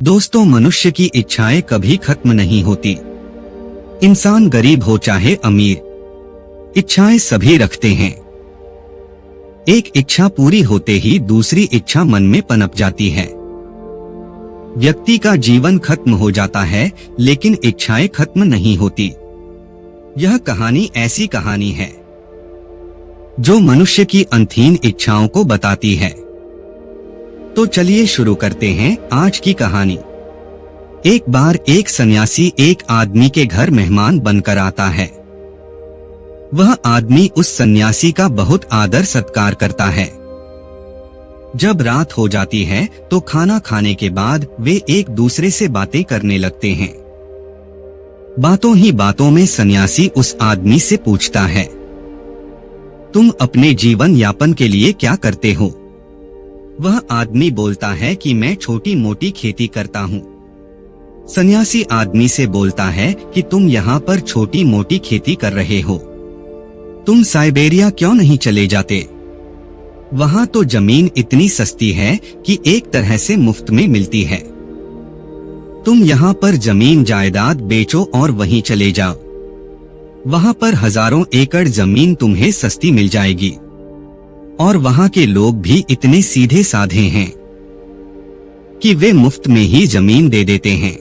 दोस्तों, मनुष्य की इच्छाएं कभी खत्म नहीं होती। इंसान गरीब हो चाहे अमीर, इच्छाएं सभी रखते हैं। एक इच्छा पूरी होते ही दूसरी इच्छा मन में पनप जाती है। व्यक्ति का जीवन खत्म हो जाता है, लेकिन इच्छाएं खत्म नहीं होती। यह कहानी ऐसी कहानी है जो मनुष्य की अनथीन इच्छाओं को बताती है। तो चलिए शुरू करते हैं आज की कहानी। एक बार एक सन्यासी एक आदमी के घर मेहमान बनकर आता है। वह आदमी उस सन्यासी का बहुत आदर सत्कार करता है। जब रात हो जाती है तो खाना खाने के बाद वे एक दूसरे से बातें करने लगते हैं। बातों ही बातों में सन्यासी उस आदमी से पूछता है, तुम अपने जीवन यापन के लिए क्या करते हो? वह आदमी बोलता है कि मैं छोटी मोटी खेती करता हूँ। सन्यासी आदमी से बोलता है कि तुम यहाँ पर छोटी मोटी खेती कर रहे हो, तुम साइबेरिया क्यों नहीं चले जाते? वहाँ तो जमीन इतनी सस्ती है कि एक तरह से मुफ्त में मिलती है। तुम यहाँ पर जमीन जायदाद बेचो और वहीं चले जाओ। वहाँ पर हजारों एकड़ जमीन तुम्हें सस्ती मिल जाएगी और वहाँ के लोग भी इतने सीधे साधे हैं कि वे मुफ्त में ही जमीन दे देते हैं।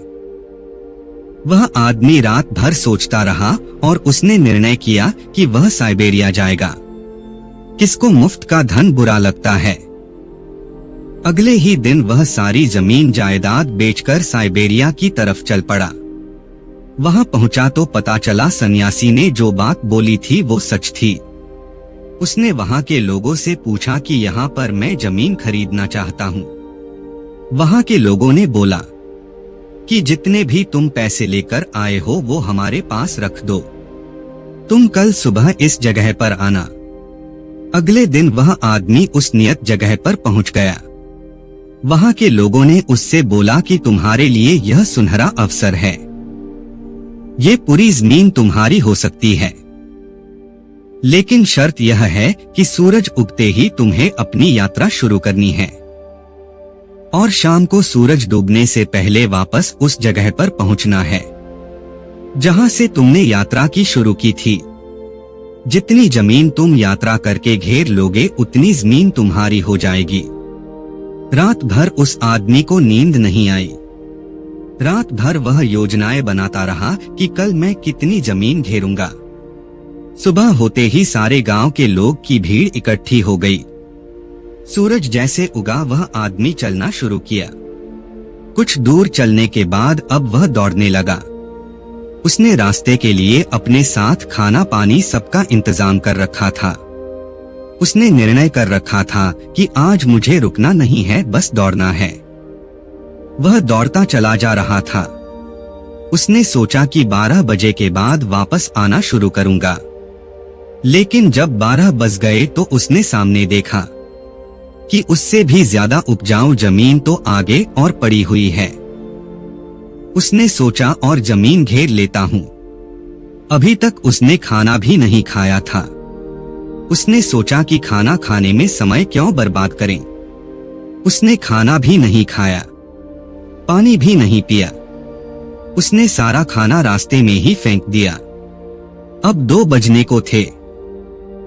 वह आदमी रात भर सोचता रहा और उसने निर्णय किया कि वह साइबेरिया जाएगा। किसको मुफ्त का धन बुरा लगता है। अगले ही दिन वह सारी जमीन जायदाद बेचकर साइबेरिया की तरफ चल पड़ा। वहां पहुंचा तो पता चला सन्यासी ने जो बात बोली थी वो सच थी। उसने वहां के लोगों से पूछा कि यहाँ पर मैं जमीन खरीदना चाहता हूँ। वहां के लोगों ने बोला कि जितने भी तुम पैसे लेकर आए हो वो हमारे पास रख दो, तुम कल सुबह इस जगह पर आना। अगले दिन वह आदमी उस नियत जगह पर पहुंच गया। वहां के लोगों ने उससे बोला कि तुम्हारे लिए यह सुनहरा अवसर है, ये पूरी जमीन तुम्हारी हो सकती है, लेकिन शर्त यह है कि सूरज उगते ही तुम्हें अपनी यात्रा शुरू करनी है और शाम को सूरज डूबने से पहले वापस उस जगह पर पहुंचना है जहां से तुमने यात्रा की शुरू की थी। जितनी जमीन तुम यात्रा करके घेर लोगे उतनी जमीन तुम्हारी हो जाएगी। रात भर उस आदमी को नींद नहीं आई। रात भर वह योजनाएं बनाता रहा कि कल मैं कितनी जमीन घेरूंगा। सुबह होते ही सारे गांव के लोग की भीड़ इकट्ठी हो गई। सूरज जैसे उगा वह आदमी चलना शुरू किया। कुछ दूर चलने के बाद अब वह दौड़ने लगा। उसने रास्ते के लिए अपने साथ खाना पानी सबका इंतजाम कर रखा था। उसने निर्णय कर रखा था कि आज मुझे रुकना नहीं है, बस दौड़ना है। वह दौड़ता चला जा रहा था। उसने सोचा कि 12 बजे के बाद वापस आना शुरू करूंगा, लेकिन जब 12 बज गए तो उसने सामने देखा कि उससे भी ज्यादा उपजाऊ जमीन तो आगे और पड़ी हुई है। उसने सोचा और जमीन घेर लेता हूँ। अभी तक उसने खाना भी नहीं खाया था। उसने सोचा कि खाना खाने में समय क्यों बर्बाद करें। उसने खाना भी नहीं खाया, पानी भी नहीं पिया। उसने सारा खाना रास्ते में ही फेंक दिया। अब 2 बजने को थे।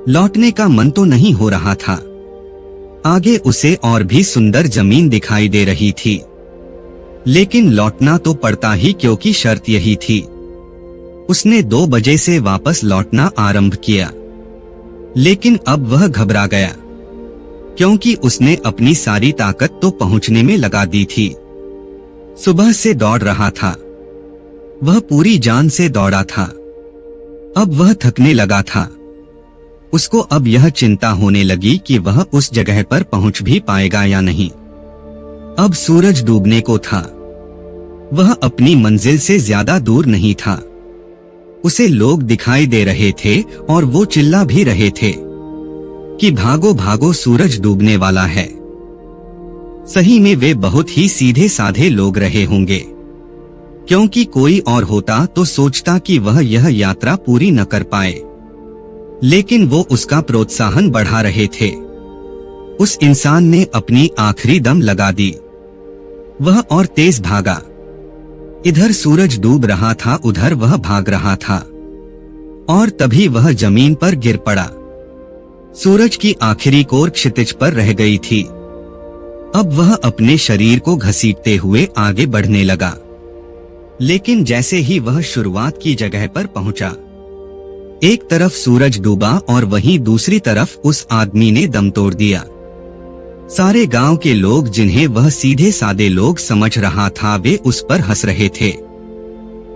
लौटने का मन तो नहीं हो रहा था। आगे उसे और भी सुंदर जमीन दिखाई दे रही थी, लेकिन लौटना तो पड़ता ही क्योंकि शर्त यही थी। उसने 2 बजे से वापस लौटना आरंभ किया, लेकिन अब वह घबरा गया क्योंकि उसने अपनी सारी ताकत तो पहुंचने में लगा दी थी। सुबह से दौड़ रहा था, वह पूरी जान से दौड़ा था। अब वह थकने लगा था। उसको अब यह चिंता होने लगी कि वह उस जगह पर पहुंच भी पाएगा या नहीं। अब सूरज डूबने को था। वह अपनी मंजिल से ज्यादा दूर नहीं था। उसे लोग दिखाई दे रहे थे और वो चिल्ला भी रहे थे कि भागो भागो, सूरज डूबने वाला है। सही में वे बहुत ही सीधे साधे लोग रहे होंगे, क्योंकि कोई और होता तो सोचता कि वह यह यात्रा पूरी न कर पाए, लेकिन वो उसका प्रोत्साहन बढ़ा रहे थे। उस इंसान ने अपनी आखिरी दम लगा दी। वह और तेज भागा। इधर सूरज डूब रहा था, उधर वह भाग रहा था, और तभी वह जमीन पर गिर पड़ा। सूरज की आखिरी कोर क्षितिज पर रह गई थी। अब वह अपने शरीर को घसीटते हुए आगे बढ़ने लगा, लेकिन जैसे ही वह शुरुआत की जगह पर पहुंचा, एक तरफ सूरज डूबा और वहीं दूसरी तरफ उस आदमी ने दम तोड़ दिया। सारे गांव के लोग, जिन्हें वह सीधे सादे लोग समझ रहा था, वे उस पर हंस रहे थे।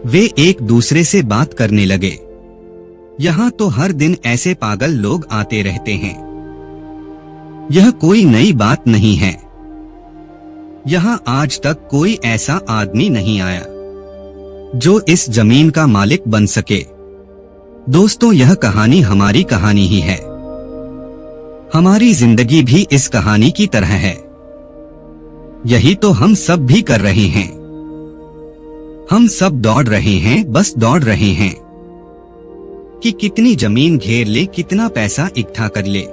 वे एक दूसरे से बात करने लगे, यहाँ तो हर दिन ऐसे पागल लोग आते रहते हैं, यह कोई नई बात नहीं है। यहाँ आज तक कोई ऐसा आदमी नहीं आया जो इस जमीन का मालिक बन सके। दोस्तों, यह कहानी हमारी कहानी ही है। हमारी जिंदगी भी इस कहानी की तरह है। यही तो हम सब भी कर रहे हैं। हम सब दौड़ रहे हैं, बस दौड़ रहे हैं कि कितनी जमीन घेर ले, कितना पैसा इकट्ठा कर ले।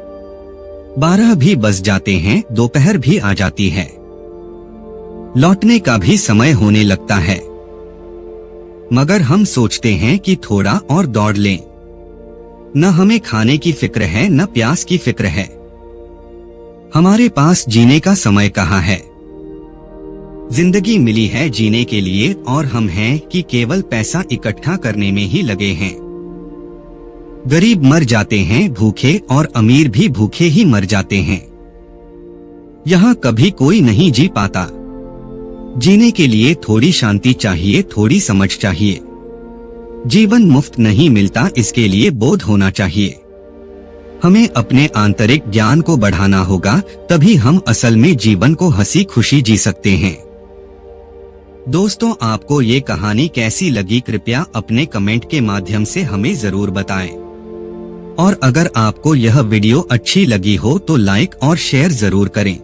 12 भी बज जाते हैं, दोपहर भी आ जाती है, लौटने का भी समय होने लगता है, मगर हम सोचते हैं कि थोड़ा और दौड़ लें। न हमें खाने की फिक्र है, न प्यास की फिक्र है। हमारे पास जीने का समय कहाँ है। जिंदगी मिली है जीने के लिए, और हम हैं कि केवल पैसा इकट्ठा करने में ही लगे हैं। गरीब मर जाते हैं भूखे, और अमीर भी भूखे ही मर जाते हैं। यहाँ कभी कोई नहीं जी पाता। जीने के लिए थोड़ी शांति चाहिए, थोड़ी समझ चाहिए। जीवन मुफ्त नहीं मिलता, इसके लिए बोध होना चाहिए। हमें अपने आंतरिक ज्ञान को बढ़ाना होगा, तभी हम असल में जीवन को हंसी खुशी जी सकते हैं। दोस्तों, आपको ये कहानी कैसी लगी, कृपया अपने कमेंट के माध्यम से हमें जरूर बताएं। और अगर आपको यह वीडियो अच्छी लगी हो तो लाइक और शेयर जरूर करें।